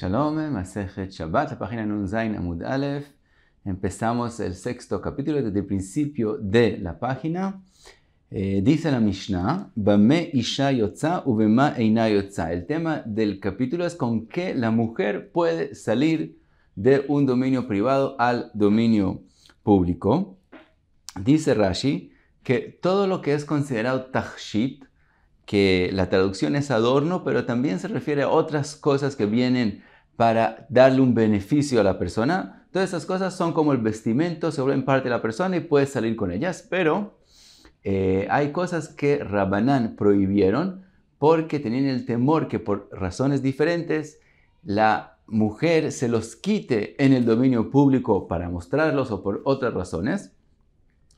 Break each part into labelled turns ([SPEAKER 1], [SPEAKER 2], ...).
[SPEAKER 1] Shalom, Masejet Shabbat, la página Nun Zain Amud Aleph. Empezamos el sexto capítulo desde el principio de la página. Dice la Mishnah, Bame Isha Yotza Ubema Eina Yotza. El tema del capítulo es con qué la mujer puede salir de un dominio privado al dominio público. Dice Rashi que todo lo que es considerado tachshit, que la traducción es adorno, pero también se refiere a otras cosas que vienen para darle un beneficio a la persona. Todas esas cosas son como el vestimento, se vuelven parte de la persona y puedes salir con ellas, pero hay cosas que Rabbanán prohibieron porque tenían el temor que por razones diferentes la mujer se los quite en el dominio público para mostrarlos o por otras razones.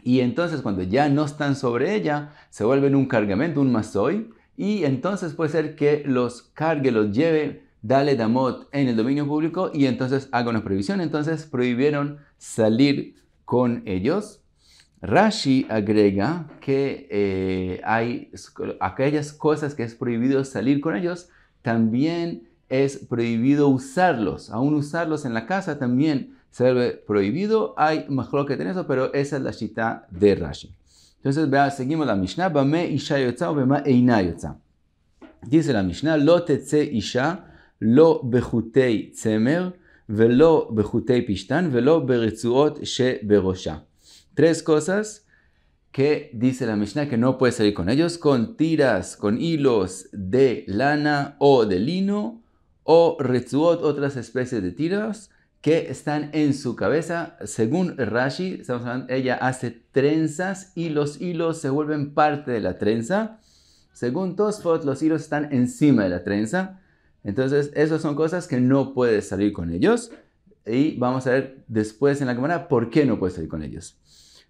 [SPEAKER 1] Y entonces cuando ya no están sobre ella, se vuelven un cargamento, un masoy, y entonces puede ser que los cargue, los lleve, dale damot en el dominio público, y entonces haga una prohibición. Entonces prohibieron salir con ellos. Rashi agrega que hay aquellas cosas que es prohibido salir con ellos, también es prohibido usarlos. Aún usarlos en la casa también se vuelve prohibido. Hay machloket en eso, pero esa es la shita de Rashi. Entonces, seguimos la Mishnah. Bame isha yotza o bema eina yotza. Dice la Mishnah, lo tetze isha, lo bechutei tzemer, velo bechutei pishtan, velo beritzuot she berosha. Tres cosas que dice la Mishnah que no puede salir con ellos: con tiras, con hilos de lana o de lino, o retzuot, otras especies de tiras que están en su cabeza. Según Rashi, estamos hablando, ella hace trenzas y los hilos se vuelven parte de la trenza. Según Tosfot, los hilos están encima de la trenza. Entonces, esas son cosas que no puedes salir con ellos. Y vamos a ver después en la cámara por qué no puedes salir con ellos.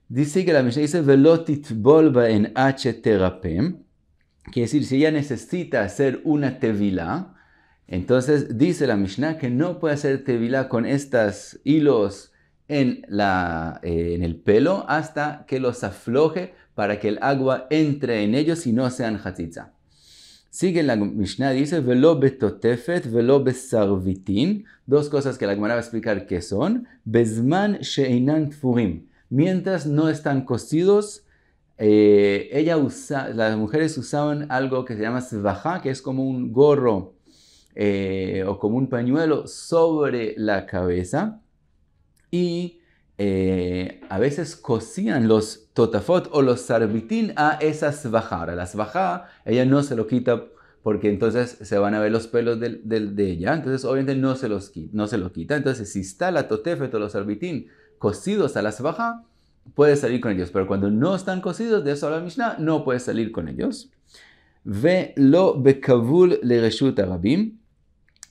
[SPEAKER 1] Dice que la Mishnah dice, Velo titbol baen h terapem. Quiere decir, si ella necesita hacer una tevilá, entonces dice la Mishnah que no puede hacer tevilá con estos hilos en el pelo hasta que los afloje para que el agua entre en ellos y no sean hatzitza. Sigue la Mishnah, dice velo betotefet, velo besarvitin. Dos cosas que la Gemara va a explicar qué son. Bezman she'inan tfurim. Mientras no están cosidos, las mujeres usaban algo que se llama svajá, que es como un gorro o como un pañuelo sobre la cabeza, y a veces cosían los totafot o los sarbitín a esa svajá. Ahora, la svajá, ella no se lo quita porque entonces se van a ver los pelos de ella, entonces obviamente no se lo quita. Entonces, si está la totefet o los sarbitín cosidos a la svajá, puedes salir con ellos, pero cuando no están cosidos, de eso habla la Mishnah, no puedes salir con ellos. Ve lo bekavul le reshut arabim.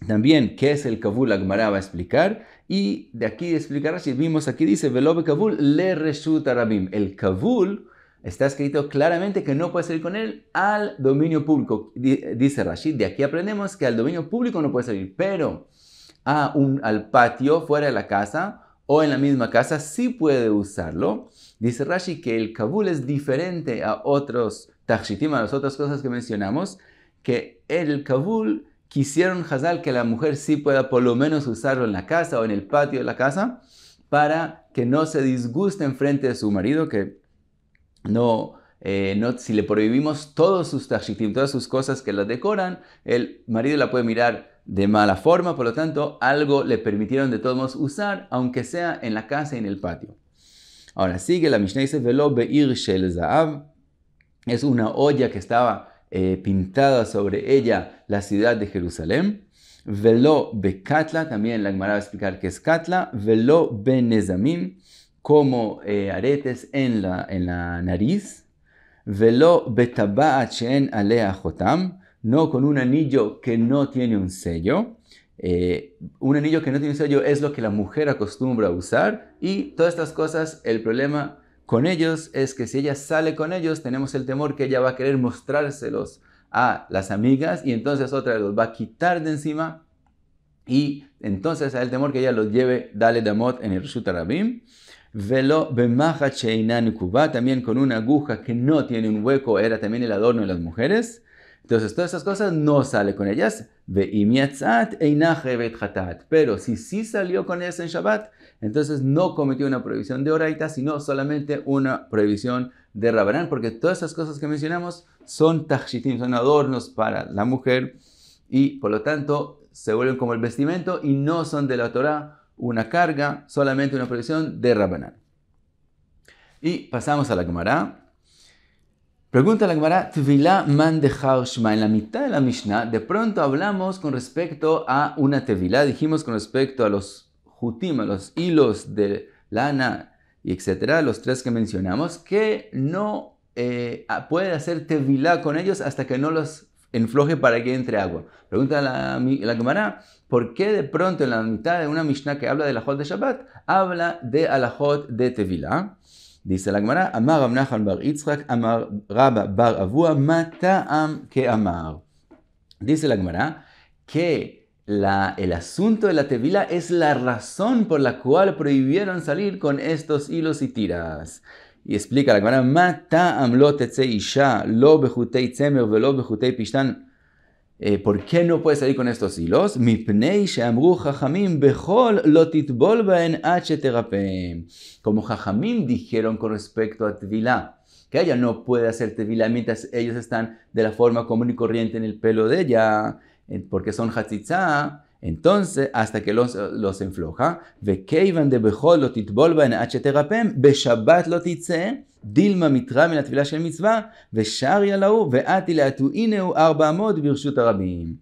[SPEAKER 1] También, ¿qué es el kavul? La Gemara va a explicar. Y de aquí explicar, si vimos aquí, dice, Velo bekavul le reshut arabim. El kavul está escrito claramente que no puede salir con él al dominio público. Dice Rashi, de aquí aprendemos que al dominio público no puede salir, pero al patio fuera de la casa o en la misma casa sí puede usarlo. Dice Rashi que el kavul es diferente a otros tachshitim, a las otras cosas que mencionamos, que el kavul quisieron Hazal que la mujer sí pueda por lo menos usarlo en la casa o en el patio de la casa para que no se disguste en frente de su marido, que si le prohibimos todos sus tachshitim, todas sus cosas que la decoran, el marido la puede mirar de mala forma. Por lo tanto, algo le permitieron de todos modos usar, aunque sea en la casa y en el patio. Ahora sigue la Mishnah, dice Velo be'ir shel za'av. Es una olla que estaba pintada sobre ella la ciudad de Jerusalén. Velo bekatla, también la Gemara va a explicar qué es katla. Velo benezamim, como aretes en la nariz. Velo betaba'at she'en alea jotam, no con un anillo que no tiene un sello. Un anillo que no tiene un sello es lo que la mujer acostumbra a usar. Y todas estas cosas, el problema con ellos es que si ella sale con ellos, tenemos el temor que ella va a querer mostrárselos a las amigas y entonces otra los va a quitar de encima y entonces hay el temor que ella los lleve, dale damot en el reshut arabim. Velo bemachat she'inan kuba, también con una aguja que no tiene un hueco, era también el adorno de las mujeres. Entonces, todas esas cosas no sale con ellas. Pero si sí salió con ellas en Shabbat, entonces no cometió una prohibición de oraita, sino solamente una prohibición de Rabanán, porque todas esas cosas que mencionamos son tachshitim, son adornos para la mujer, y por lo tanto se vuelven como el vestimento y no son de la Torah una carga, solamente una prohibición de Rabanán. Y pasamos a la Gemara. Pregunta la Gemara, Tevilá man dechar shma. En la mitad de la Mishnah, de pronto hablamos con respecto a una tevilá. Dijimos con respecto a los jutim, a los hilos de lana y etcétera, los tres que mencionamos, que no puede hacer tevilá con ellos hasta que no los enfloje para que entre agua. Pregunta la Gemara, ¿por qué de pronto en la mitad de una Mishnah que habla de alajot de Shabbat, habla de alajot de tevilá? Dice la Gemara, Amar Rav Nachman bar Yitzchak, Amar Rabba bar Avua, Ma ta'am que amar. Dice la Gemara que el asunto de la tevilá es la razón por la cual prohibieron salir con estos hilos y tiras. Y explica la Gemara, Ma ta'am lo tetze isha, lo bechutei tzemer, velo bechutei pishtan. ¿Por qué no puede salir con estos hilos? Mipnei she'amru chachamim bechol lo titbol baen ad sheterapem. Como chachamim dijeron con respecto a tevilá, que ella no puede hacer tevilá mientras ellos están de la forma común y corriente en el pelo de ella, porque son hatzitzá, entonces hasta que los enfloja. Vekeivan de bechol lo titbol baen ad sheterapem, beshabbat lo titze. דילמה מתרה מן התפילה של מצווה, ושריה לו, ואתי להטועינהו 400 ברשות הרבים.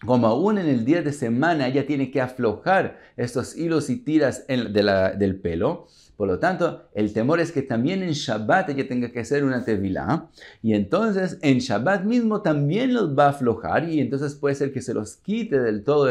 [SPEAKER 1] Como aún en el día de semana ella tiene que aflojar estos hilos y tiras del pelo, por lo tanto, el temor es que también en Shabbat ella tenga que hacer una tevilá, y entonces en Shabbat mismo también los va a aflojar, y entonces puede ser que se los quite del todo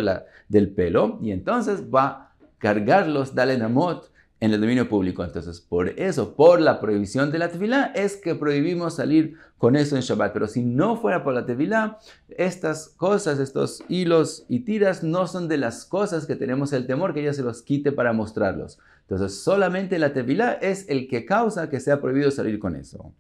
[SPEAKER 1] del pelo, y entonces va a cargarlos, dale namot, en el dominio público. Entonces, por eso, por la prohibición de la tevilá, es que prohibimos salir con eso en Shabbat. Pero si no fuera por la tevilá, estas cosas, estos hilos y tiras, no son de las cosas que tenemos el temor que ella se los quite para mostrarlos. Entonces, solamente la tevilá es el que causa que sea prohibido salir con eso.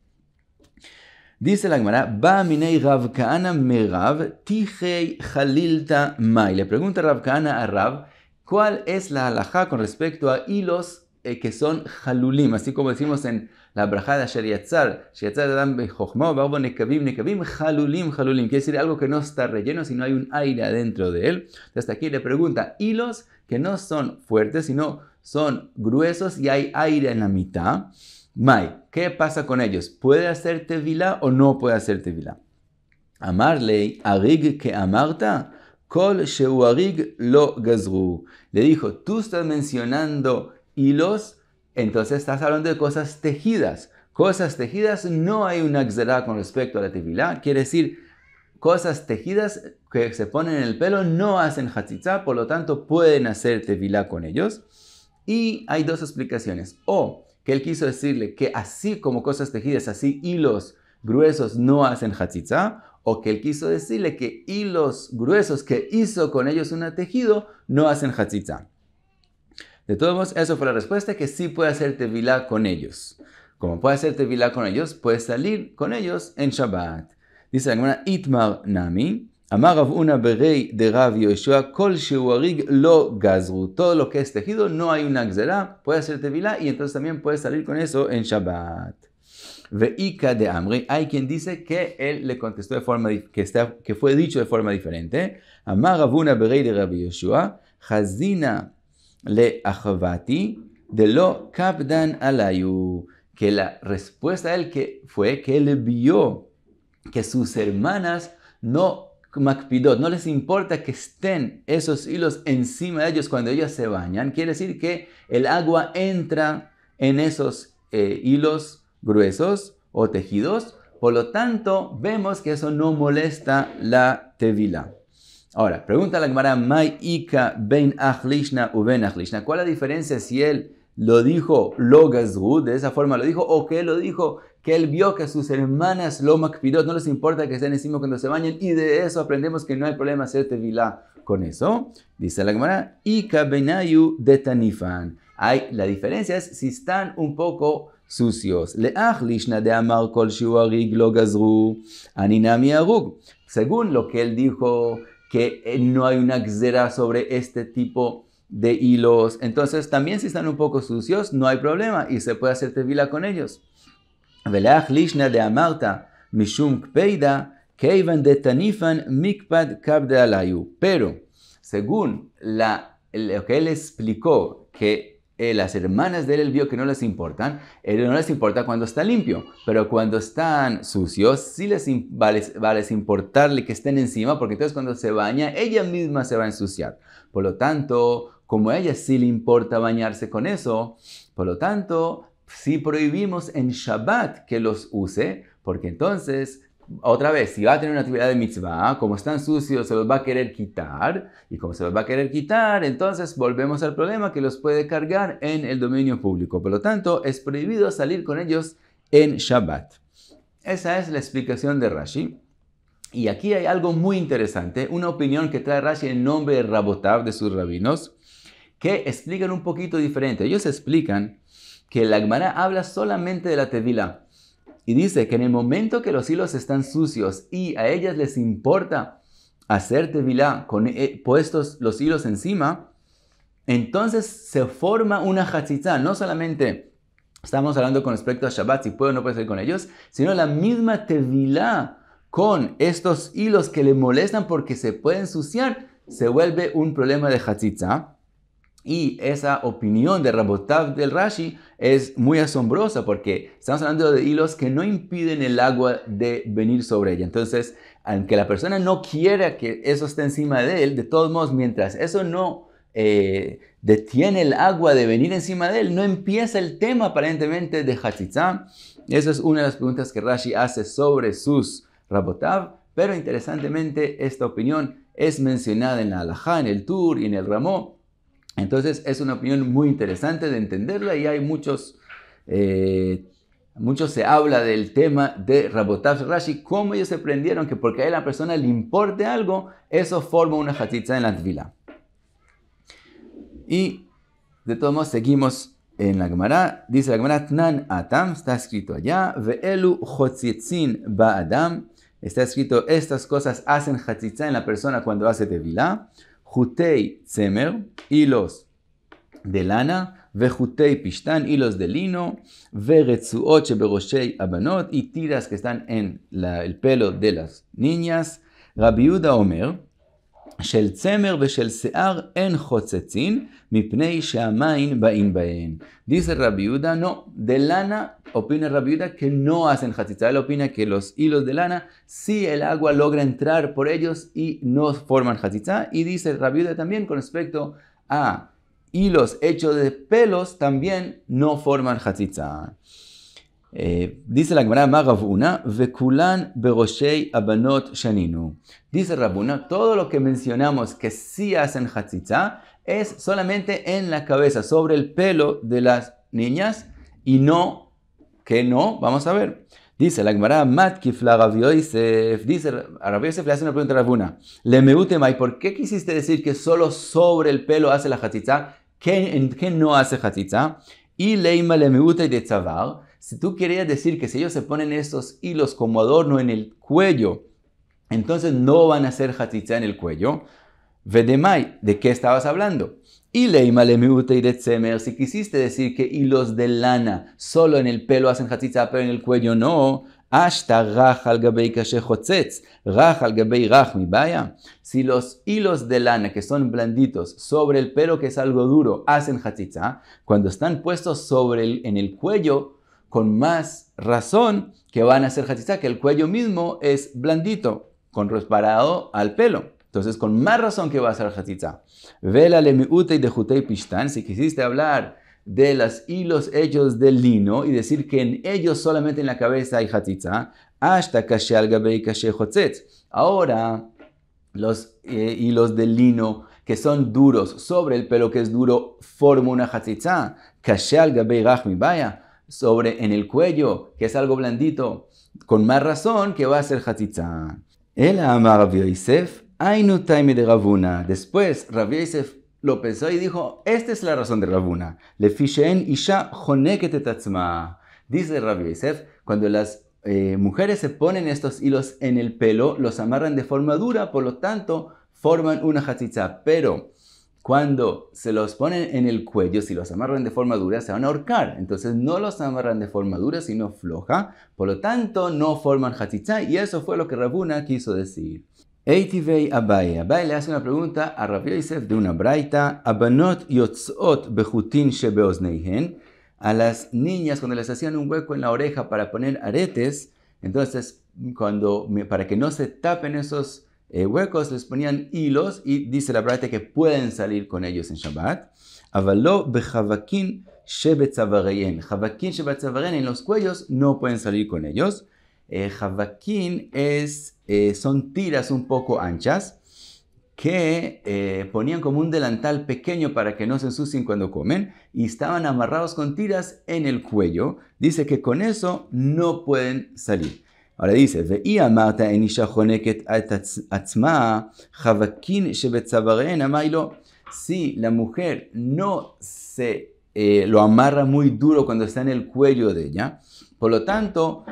[SPEAKER 1] Dice la Gemara, Ba minei Rav Kahana merav tijei chalilta mai. Le pregunta Rav Kahana a Rav, ¿cuál es la halajá con respecto a hilos que son halulim? Así como decimos en la brajá de Asher Yatzar, Adam bechokhma, barbo nekavim, halulim. Quiere decir algo que no está relleno, sino hay un aire adentro de él. Entonces aquí le pregunta, hilos que no son fuertes, sino son gruesos y hay aire en la mitad. Mai, ¿qué pasa con ellos? ¿Puede hacer tevilá o no puede hacer tevilá? Amarlei, arig que amarta, kol sheu arig lo gazru. Le dijo, tú estás mencionando hilos, entonces estás hablando de cosas tejidas. Cosas tejidas, no hay una gzerá con respecto a la tevilá. Quiere decir, cosas tejidas que se ponen en el pelo no hacen hatzitzá, por lo tanto pueden hacer tevilá con ellos. Y hay dos explicaciones. O que él quiso decirle que así como cosas tejidas, así hilos gruesos no hacen hatzitzá. O que él quiso decirle que hilos gruesos que hizo con ellos un tejido no hacen hatzitzá. De todos modos, eso fue la respuesta, que sí puede hacer tevilá con ellos. Como puede hacer tevilá con ellos, puede salir con ellos en Shabbat. Dice la Gemara, Itmar nami, amar Rav Una berei de Rav Yoshua, kol sheu arig lo gazru. Todo lo que es tejido, no hay una gzerá, puede hacer tevilá y entonces también puede salir con eso en Shabbat. Veika de Amri, hay quien dice que él le contestó de forma que fue dicho de forma diferente. Amar Rav Una berei de Rav Yoshua, chazina le achavati de lo kapdan alayu. Que la respuesta a él fue que él vio que sus hermanas no makpidot, no les importa que estén esos hilos encima de ellos cuando ellas se bañan. Quiere decir que el agua entra en esos hilos gruesos o tejidos. Por lo tanto, vemos que eso no molesta la tevilá. Ahora, pregunta la Gemara, Mai ika ben achlishna u ben achlishna. ¿Cuál es la diferencia si él lo dijo lo gazru, de esa forma lo dijo, o que él lo dijo que él vio que sus hermanas lo makpidot, no les importa que estén encima cuando se bañen, y de eso aprendemos que no hay problema hacer tevilá con eso? Dice la Gemara, ika benayu de tanifan. La diferencia es si están un poco sucios. Leach lishna de amar kol shiuarig lo gazru, aninami arug. Según lo que él dijo, que no hay una gzera sobre este tipo de hilos, entonces también si están un poco sucios, no hay problema y se puede hacer tevila con ellos. Leach lishna de amarta mishum kpeida, keivan de tanifan mikpad kabde alayu. Pero, según lo que él explicó, que las hermanas de él vio que no les importan, no les importa cuando está limpio, pero cuando están sucios, sí va a importarle que estén encima, porque entonces cuando se baña, ella misma se va a ensuciar. Por lo tanto, como a ella sí le importa bañarse con eso, por lo tanto, sí prohibimos en Shabbat que los use, porque entonces, otra vez, si va a tener una actividad de mitzvah, como están sucios, se los va a querer quitar. Y como se los va a querer quitar, entonces volvemos al problema que los puede cargar en el dominio público. Por lo tanto, es prohibido salir con ellos en Shabbat. Esa es la explicación de Rashi. Y aquí hay algo muy interesante, una opinión que trae Rashi en nombre de Rabotav, de sus rabinos, que explican un poquito diferente. Ellos explican que la Gemara habla solamente de la tevila. Y dice que en el momento que los hilos están sucios y a ellas les importa hacer tevilá con puestos los hilos encima, entonces se forma una hatzitza. No solamente estamos hablando con respecto a Shabbat, si puede o no puede ser con ellos, sino la misma tevilá con estos hilos que le molestan porque se pueden ensuciar, se vuelve un problema de hatzitza. Y esa opinión de Rabotav del Rashi es muy asombrosa porque estamos hablando de hilos que no impiden el agua de venir sobre ella. Entonces, aunque la persona no quiera que eso esté encima de él, de todos modos, mientras eso no detiene el agua de venir encima de él, no empieza el tema aparentemente de Hatzitza. Esa es una de las preguntas que Rashi hace sobre sus Rabotav, pero interesantemente esta opinión es mencionada en la Halajá, en el Tur y en el Ramó. Entonces es una opinión muy interesante de entenderla y hay mucho se habla del tema de Rabotav Rashi, cómo ellos se prendieron que porque a la persona le importe algo, eso forma una hatzitza en la tefila. Y de todos modos seguimos en la Gemara, dice la Gemara, Tnan Atam, está escrito allá, Ve'elu chotzitzin ba'adam, está escrito, estas cosas hacen hatzitza en la persona cuando hace tefila. Jutei tzemer, hilos de lana, vejutei pishtan, hilos de lino, veretzuot sheberoshei abanot, y tiras que están en el pelo de las niñas. Rabbi Yehuda Omer, shel tzemer veshel se'ar en chotzetzin, mipnei she'amain ba'in baen. Dice Rabbi Yehuda, no, de lana, opina Rabbi Yehuda que no hacen hatzitza. Él opina que los hilos de lana, sí el agua logra entrar por ellos y no forman hatzitza. Y dice Rabbi Yehuda también con respecto a hilos hechos de pelos, también no forman hatzitza. Dice la Gemara, Ma Ravuna, vekulan beroshei abanot shaninu. Dice Ravuna, todo lo que mencionamos que sí hacen hatzitza es solamente en la cabeza, sobre el pelo de las niñas, y no, que no, vamos a ver. Dice la Gemara, Matkif la Rav Yosef, dice, a Rav Yosef le hace una pregunta a Ravuna, le meutemai, ¿por qué quisiste decir que solo sobre el pelo hace la hatzitza? ¿En qué no hace hatzitza? Y leima le meutei de tzavar, si tú querías decir que si ellos se ponen estos hilos como adorno en el cuello, entonces no van a hacer hatzitza en el cuello. Vedemai, ¿de qué estabas hablando? Y leima le meutei de tzemer, si quisiste decir que hilos de lana solo en el pelo hacen hatzitza, pero en el cuello no. Ashta rach al gabei kashe chotzetz, rach al gabei rach mi baya. Si los hilos de lana que son blanditos sobre el pelo que es algo duro hacen hatzitza, cuando están puestos en el cuello, con más razón que van a hacer hatzitza, que el cuello mismo es blandito, comparado al pelo. Entonces, con más razón que va a hacer hatzitza. Vela le miutei de jutei pishtan, si quisiste hablar de los hilos hechos de lino y decir que en ellos solamente en la cabeza hay hatzitza, hasta kashe al gabei kashe chotzetz. Ahora, los hilos de lino que son duros sobre el pelo que es duro forman una hatzitza. Kashe al gabei rach mi baya, sobre en el cuello que es algo blandito, con más razón que va a ser hatzitza. El amar Rav Yosef, ainu taime de Ravuna. Después Rav Yosef lo pensó y dijo, esta es la razón de Ravuna. Le fishen isha honeket et atzma. Dice Rabbi Yosef, cuando las mujeres se ponen estos hilos en el pelo, los amarran de forma dura, por lo tanto forman una hatzitza. Pero cuando se los ponen en el cuello, si los amarran de forma dura, se van a ahorcar. Entonces no los amarran de forma dura, sino floja. Por lo tanto, no forman hatzitza. Y eso fue lo que Rav Huna quiso decir. Eitivei Abaye. Abaye le hace una pregunta a Rabbi Yosef de una braita. Abanot yotzot bechutin shebeozneihen. A las niñas, cuando les hacían un hueco en la oreja para poner aretes, entonces para que no se tapen esos huecos, les ponían hilos y dice la braita que pueden salir con ellos en Shabbat. Avalo bechavakin shebetzavareyen. Chavakin shebetzavareyen, en los cuellos no pueden salir con ellos. Chavakin son tiras un poco anchas que ponían como un delantal pequeño para que no se ensucien cuando comen y estaban amarrados con tiras en el cuello. Dice que con eso no pueden salir. Ahora dice, si la mujer no se lo amarra muy duro cuando está en el cuello de ella, por lo tanto,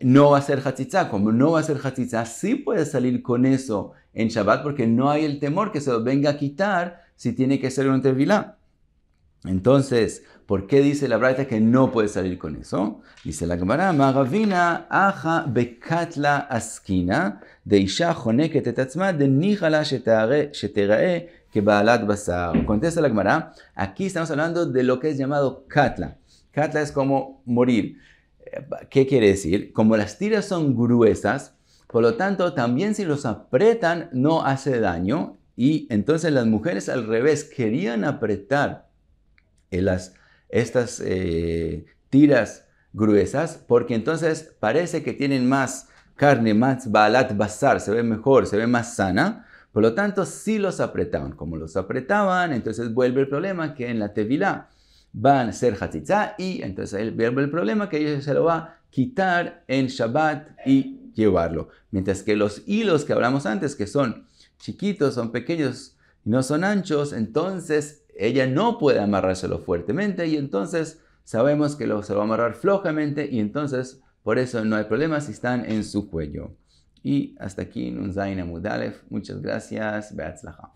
[SPEAKER 1] no va a ser hatzitza. Como no va a ser hatzitza, sí puede salir con eso en Shabbat porque no hay el temor que se lo venga a quitar si tiene que ser una tevilá. Entonces, ¿por qué dice la braita que no puede salir con eso? Dice la Gemara, Maravina aja bekatla askina de isha joneket et atzma de nijala sheterae que baalat basar. Contesta la Gemara, aquí estamos hablando de lo que es llamado katla. Katla es como morir. ¿Qué quiere decir? Como las tiras son gruesas, por lo tanto, también si los apretan no hace daño. Y entonces las mujeres al revés querían apretar estas tiras gruesas porque entonces parece que tienen más carne, más baalat basar, se ve mejor, se ve más sana. Por lo tanto, sí los apretaban. Como los apretaban, entonces vuelve el problema que en la tevilá van a ser hatzitza y entonces vuelve el problema que ella se lo va a quitar en Shabbat y llevarlo. Mientras que los hilos que hablamos antes, que son chiquitos, son pequeños y no son anchos, entonces ella no puede amarrárselo fuertemente y entonces sabemos que se lo va a amarrar flojamente y entonces por eso no hay problema si están en su cuello. Y hasta aquí Nun Zayin Amud Alef. Muchas gracias. Be'atzlacha.